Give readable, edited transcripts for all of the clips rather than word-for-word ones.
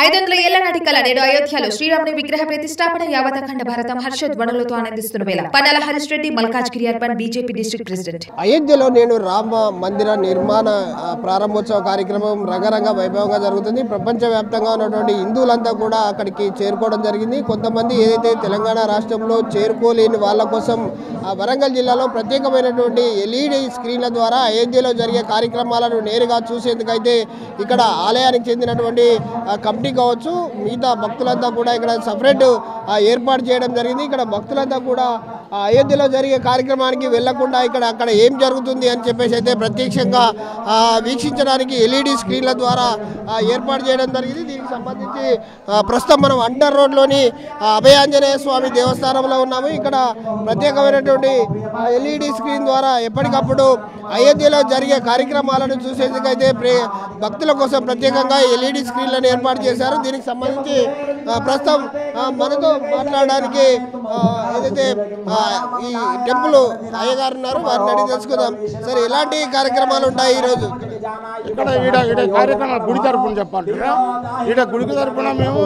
500 ఏళ్ల నాటి కళ నేడు అయోధ్యలో శ్రీరాముని విగ్రహ ప్రతిష్టాపన యావత్ అఖండ భారతం హర్షధ్వనులతో ఆనందిస్తున్న వేళ Pannala Harish Reddy Malkajgiri urban BJP district president. అయోధ్యలో నేడు రామ మందిర నిర్మాణ ప్రారంభోత్సవ కార్యక్రమం రంగరంగ వైభవంగా జరుగుతుంది. ప్రపంచవ్యాప్తంగా ఉన్నటువంటి హిందువులంతా కూడా అక్కడికి చేరుకోవడం జరిగింది. కొంతమంది ఏదైతే తెలంగాణ రాష్ట్రంలో చేరుకోలేని వాళ్ళ కోసం వరంగల్ జిల్లాలో ప్రత్యేకమైనటువంటి ఎల్ఈడి స్క్రీన్ల ద్వారా అయోధ్యలో జరిగే కార్యక్రమాలను నేరుగా చూసేందుకైతే ఇక్కడ ఆలయానికి చెందినటువంటి కమిటీ కావచ్చు, మిగతా భక్తులంతా కూడా ఇక్కడ సపరేట్ ఏర్పాటు చేయడం జరిగింది. ఇక్కడ భక్తులంతా కూడా అయోధ్యలో జరిగే కార్యక్రమానికి వెళ్లకుండా అక్కడ ఏం జరుగుతుంది అని చెప్పేసి అయితే ప్రత్యక్షంగా వీక్షించడానికి ఎల్ఈడి స్క్రీన్ల ద్వారా ఏర్పాటు చేయడం జరిగింది. దీనికి సంబంధించి ప్రస్తుతం మనం అండర్ రోడ్లోని అభయాంజనేయ స్వామి దేవస్థానంలో ఉన్నాము. ఇక్కడ ప్రత్యేకమైనటువంటి ఎల్ఈడి స్క్రీన్ ద్వారా ఎప్పటికప్పుడు అయోధ్యలో జరిగే కార్యక్రమాలను చూసేందుకైతే భక్తుల కోసం ప్రత్యేకంగా ఎల్ఈడి స్క్రీన్లను ఏర్పాటు చేశారు. దీనికి సంబంధించి ప్రస్తుతం మనతో మాట్లాడడానికి ఏదైతే ఈ టెంపుల్ అయ్యగారు ఉన్నారు, వారిని అడిగి తెలుసుకుందాం. సరే, ఎలాంటి కార్యక్రమాలు ఉంటాయి ఈరోజు ఇక్కడ? కార్యక్రమాలు గుడి తరపున చెప్పాలంటారా? గుడికి తరపున మేము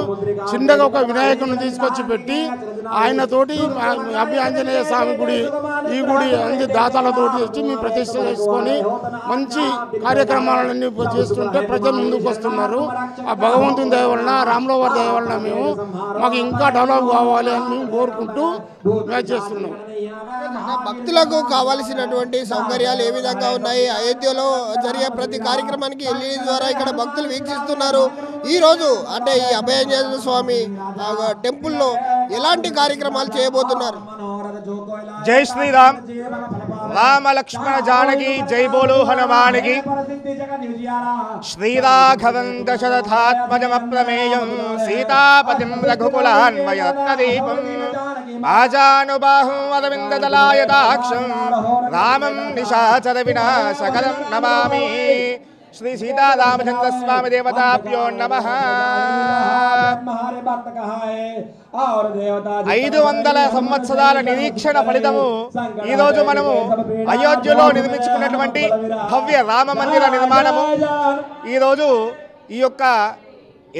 చిన్నగా ఒక వినాయకుడిని తీసుకొచ్చి పెట్టి ఆయనతోటి అభయాంజనేయ స్వామి గుడి, ఈ గుడి అన్ని దాతాలతోటి వచ్చి మేము ప్రతిష్ట చేసుకొని మంచి కార్యక్రమాలన్నీ చేస్తుంటే ప్రజలు ముందుకు వస్తున్నారు. ఆ భగవంతుని దయ వలన, రాముల వారి దయ వలన మాకు ఇంకా డెవలప్ కావాలి అని మేము కోరుకుంటూ మ్యాచ్ చేస్తున్నాం. భక్తులకు కావాల్సినటువంటి సౌకర్యాలు ఏ విధంగా ఉన్నాయి? అయోధ్యలో జరిగే ప్రతి కార్యక్రమానికి ఎల్ఈడి ద్వారా ఇక్కడ భక్తులు వీక్షిస్తున్నారు. ఈ రోజు అంటే ఈ అభయాంజనేయ స్వామి టెంపుల్లో ఎలాంటి కార్యక్రమాలు చేయబోతున్నారు? జై శ్రీరామ్, రామ లక్ష్మణ జానకి, జై బోలో హనుమానికి. శ్రీరాఘవం దశరథాత్మజమప్రమేయం సీతాపతిం రఘుకులాన్వయత్తదీపం ఆజానుబాహుం అరవిందదలాయతాక్షం రామం నిశాచర వినాశకరం నమామి. శ్రీ సీతారామచంద్ర స్వామి దేవతాభ్యో నమః. 500 సంవత్సరాల నిరీక్షణ ఫలితము ఈరోజు మనము అయోధ్యలో నిర్మించుకున్నటువంటి భవ్య రామ మందిర నిర్మాణము. ఈరోజు ఈ యొక్క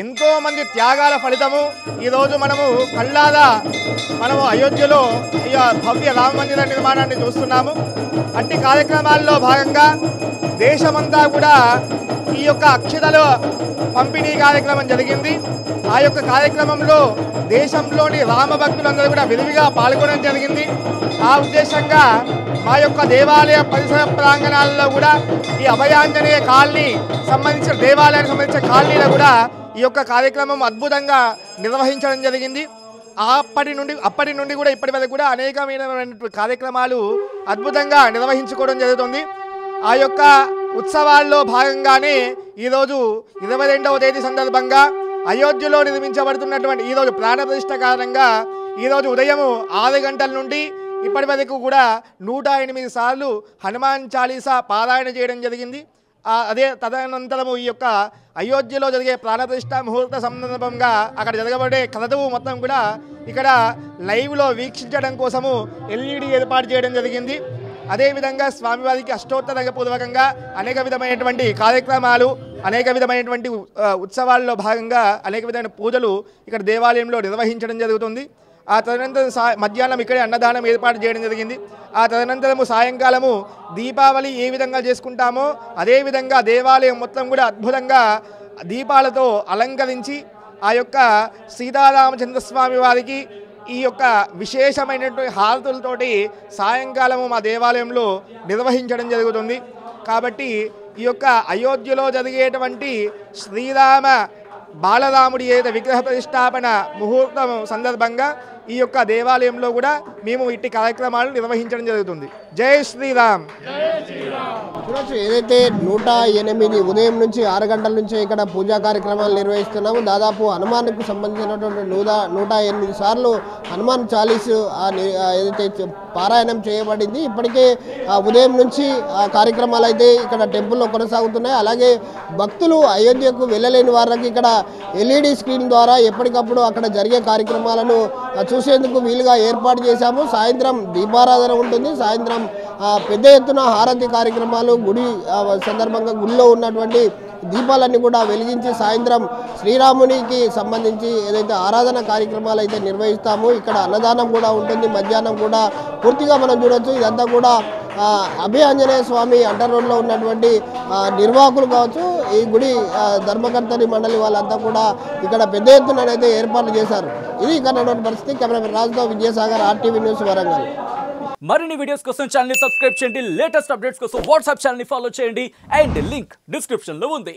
ఎంతో మంది త్యాగాల ఫలితము ఈరోజు మనము కళ్ళారా అయోధ్యలో ఈ భవ్య రామ మందిర నిర్మాణాన్ని చూస్తున్నాము. అట్టి కార్యక్రమాల్లో భాగంగా దేశమంతా కూడా ఈ యొక్క అక్షతల పంపిణీ కార్యక్రమం జరిగింది. ఆ యొక్క కార్యక్రమంలో దేశంలోని రామ భక్తులందరూ కూడా విరివిగా పాల్గొనడం జరిగింది. ఆ ఉద్దేశంగా మా యొక్క దేవాలయ పరిసర ప్రాంగణాలలో కూడా ఈ అభయాంజనేయ కాలనీ సంబంధించిన దేవాలయానికి సంబంధించిన కాలనీలో కూడా ఈ యొక్క కార్యక్రమం అద్భుతంగా నిర్వహించడం జరిగింది. అప్పటి నుండి కూడా ఇప్పటి వరకు కూడా అనేకమైన కార్యక్రమాలు అద్భుతంగా నిర్వహించుకోవడం జరుగుతుంది. ఆ యొక్క ఉత్సవాల్లో భాగంగానే ఈరోజు 22వ తేదీ సందర్భంగా అయోధ్యలో నిర్మించబడుతున్నటువంటి ఈరోజు ప్రాణప్రతిష్ఠ కారణంగా ఈరోజు ఉదయం 6 గంటల నుండి ఇప్పటి వరకు కూడా 108 సార్లు హనుమాన్ చాలీసా పారాయణ చేయడం జరిగింది. అదే తదనంతరము ఈ యొక్క అయోధ్యలో జరిగే ప్రాణప్రతిష్ఠ ముహూర్త సందర్భంగా అక్కడ జరగబడే క్రతువు మొత్తం కూడా ఇక్కడ లైవ్లో వీక్షించడం కోసము ఎల్ఈడి ఏర్పాటు చేయడం జరిగింది. అదేవిధంగా స్వామివారికి అష్టోత్తర పూర్వకంగా అనేక విధమైనటువంటి కార్యక్రమాలు, అనేక విధమైనటువంటి ఉత్సవాల్లో భాగంగా అనేక విధమైన పూజలు ఇక్కడ దేవాలయంలో నిర్వహించడం జరుగుతుంది. ఆ తదనంతరం మధ్యాహ్నం ఇక్కడే అన్నదానం ఏర్పాటు చేయడం జరిగింది. ఆ తదనంతరము సాయంకాలము దీపావళి ఏ విధంగా చేసుకుంటామో అదేవిధంగా దేవాలయం మొత్తం కూడా అద్భుతంగా దీపాలతో అలంకరించి ఆ యొక్క సీతారామచంద్రస్వామి వారికి ఈ యొక్క విశేషమైనటువంటి హారతులతోటి సాయంకాలము మా దేవాలయంలో నిర్వహించడం జరుగుతుంది. కాబట్టి ఈ యొక్క అయోధ్యలో జరిగేటువంటి శ్రీరామ బాలరాముడి ఏదైతే విగ్రహ ప్రతిష్టాపన ముహూర్తం సందర్భంగా ఈ యొక్క దేవాలయంలో కూడా మేము ఇట్టి కార్యక్రమాలు నిర్వహించడం జరుగుతుంది. జై శ్రీరామ్. ఏదైతే 108 ఉదయం నుంచి 6 గంటల నుంచి ఇక్కడ పూజా కార్యక్రమాలు నిర్వహిస్తున్నాము. దాదాపు హనుమాన్కు సంబంధించినటువంటి 108 సార్లు హనుమాన్ చాలీస్ ఏదైతే పారాయణం చేయబడింది. ఇప్పటికే ఉదయం నుంచి కార్యక్రమాలు అయితే ఇక్కడ టెంపుల్లో కొనసాగుతున్నాయి. అలాగే భక్తులు అయోధ్యకు వెళ్ళలేని వారికి ఇక్కడ ఎల్ఈడి స్క్రీన్ ద్వారా ఎప్పటికప్పుడు అక్కడ జరిగే కార్యక్రమాలను చూసేందుకు వీలుగా ఏర్పాటు చేశాము. సాయంత్రం దీపారాధన ఉంటుంది. సాయంత్రం పెద్ద ఎత్తున హారతి కార్యక్రమాలు గుడి సందర్భంగా గుడిలో ఉన్నటువంటి దీపాలన్నీ కూడా వెలిగించి సాయంత్రం శ్రీరామునికి సంబంధించి ఏదైతే ఆరాధన కార్యక్రమాలు అయితే నిర్వహిస్తామో ఇక్కడ అన్నదానం కూడా ఉంటుంది, మధ్యాహ్నం కూడా పూర్తిగా మనం చూడొచ్చు. ఇదంతా కూడా అభయ ఆంజనేయ స్వామి అంటర్ రోడ్లో ఉన్నటువంటి నిర్వాహకులు కావచ్చు, ఈ గుడి ధర్మకర్తని మండలి వాళ్ళంతా కూడా ఇక్కడ పెద్ద ఎత్తునైతే ఏర్పాట్లు చేశారు. ఇది ఇక్కడ ఉన్నటువంటి పరిస్థితి. కెమెరామెన్ రాజుతో విజయసాగర్, RTV న్యూస్, వరంగల్. మరిన్ని వీడియోస్ కోసం ఛానల్ ని సబ్స్క్రైబ్ చేయండి, లేటెస్ట్ అప్డేట్స్ కోసం వాట్సాప్ ఛానల్ ని ఫాలో చేయండి అండ్ లింక్ డిస్క్రిప్షన్ లో ఉంది.